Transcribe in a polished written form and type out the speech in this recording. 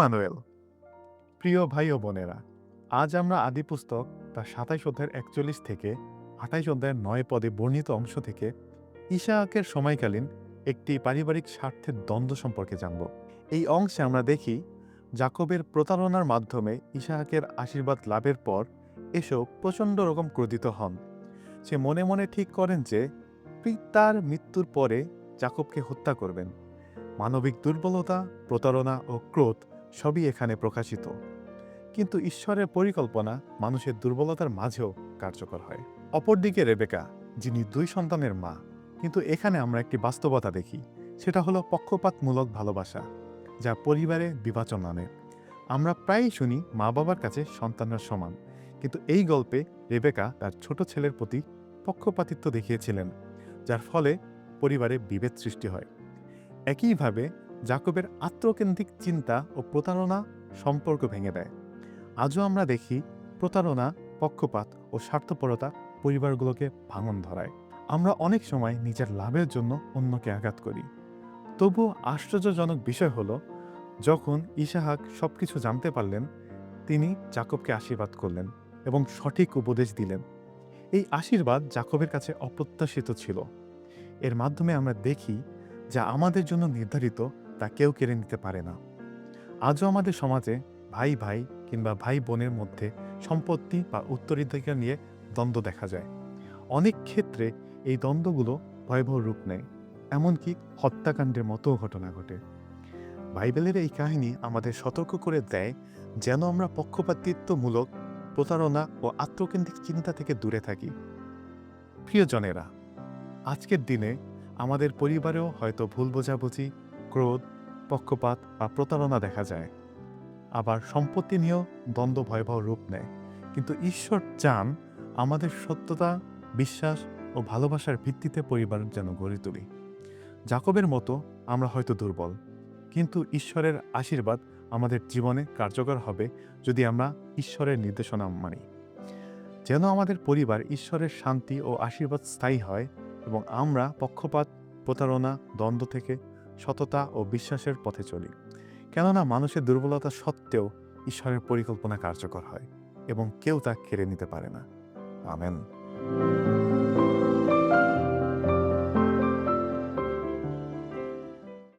Emmanuel. প্রিয় ভাই ও বোনেরা, আজ আমরা আদি পুস্তক তার ২৭ অধ্যায়ের ৪১ থেকে ২৮ অধ্যায়ের ৯ পদে বর্ণিত অংশ থেকে ইসহাকের সময়কালীন একটি পারিবারিক স্বার্থের দ্বন্দ্ব সম্পর্কে জানব। এই অংশে আমরা দেখি যাকবের প্রতারণার মাধ্যমে ইসহাকের আশীর্বাদ লাভের পর এসব প্রচণ্ড রকম ক্রোধিত হন। সে মনে মনে ঠিক করেন যে পিতার মৃত্যুর পরে যাকবকে হত্যা করবেন। মানবিক দুর্বলতা, প্রতারণা ও ক্রোধ সবই এখানে প্রকাশিত। কিন্তু ঈশ্বরের পরিকল্পনা মানুষের দুর্বলতার মাঝেও কার্যকর হয়। অপরদিকে রেবেকা, যিনি ২ সন্তানের মা, কিন্তু এখানে আমরা একটি বাস্তবতা দেখি। সেটা হলো পক্ষপাতমূলক ভালোবাসা, যা পরিবারে বিভাজন আনে। আমরা প্রায়ই শুনি মা বাবার কাছে সন্তানরা সমান, কিন্তু এই গল্পে রেবেকা তার ছোট ছেলের প্রতি পক্ষপাতিত্ব দেখিয়েছিলেন, যার ফলে পরিবারে বিভেদ সৃষ্টি হয়। একইভাবে যাকবের আত্মকেন্দ্রিক চিন্তা ও প্রতারণা সম্পর্ক ভেঙে দেয়। আজও আমরা দেখি প্রতারণা, পক্ষপাত ও স্বার্থপরতা পরিবারগুলোকে ভাঙন ধরায়। আমরা অনেক সময় নিজের লাভের জন্য অন্যকে আঘাত করি। তবুও আশ্চর্যজনক বিষয় হলো, যখন ইসহাক সবকিছু জানতে পারলেন, তিনি যাকবকে আশীর্বাদ করলেন এবং সঠিক উপদেশ দিলেন। এই আশীর্বাদ যাকবের কাছে অপ্রত্যাশিত ছিল। এর মাধ্যমে আমরা দেখি, যা আমাদের জন্য নির্ধারিত তা কেউ কেড়ে নিতে পারে না। আজও আমাদের সমাজে ভাই ভাই কিংবা ভাই বোনের মধ্যে সম্পত্তি বা উত্তরাধিকার নিয়ে দ্বন্দ্ব দেখা যায়। অনেক ক্ষেত্রে এই দ্বন্দ্বগুলো ভয়াবহ রূপ নেয়, এমনকি হত্যাকাণ্ডের মতো ঘটনা ঘটে। বাইবেলের এই কাহিনী আমাদের সতর্ক করে দেয় যেন আমরা পক্ষপাতিত্বমূলক প্রতারণা ও আত্মকেন্দ্রিক চিন্তা থেকে দূরে থাকি। প্রিয়জনেরা, আজকের দিনে আমাদের পরিবারেও হয়তো ভুল বোঝাবুঝি, ক্রোধ, পক্ষপাত বা প্রতারণা দেখা যায়। আবার সম্পত্তি নিয়েও দ্বন্দ্ব ভয়াবহ রূপ নেয়। কিন্তু ঈশ্বর চান আমাদের সত্যতা, বিশ্বাস ও ভালোবাসার ভিত্তিতে পরিবার যেন গড়ে তুলি। যাকবের মতো আমরা হয়তো দুর্বল, কিন্তু ঈশ্বরের আশীর্বাদ আমাদের জীবনে কার্যকর হবে যদি আমরা ঈশ্বরের নির্দেশনা মানি। যেন আমাদের পরিবার ঈশ্বরের শান্তি ও আশীর্বাদ স্থায়ী হয় এবং আমরা পক্ষপাত, প্রতারণা, দ্বন্দ্ব থেকে সততা ও বিশ্বাসের পথে চলি। কেননা মানুষের দুর্বলতা সত্ত্বেও ঈশ্বরের পরিকল্পনা কার্যকর হয় এবং কেউ তা কেড়ে নিতে পারে না। আমেন।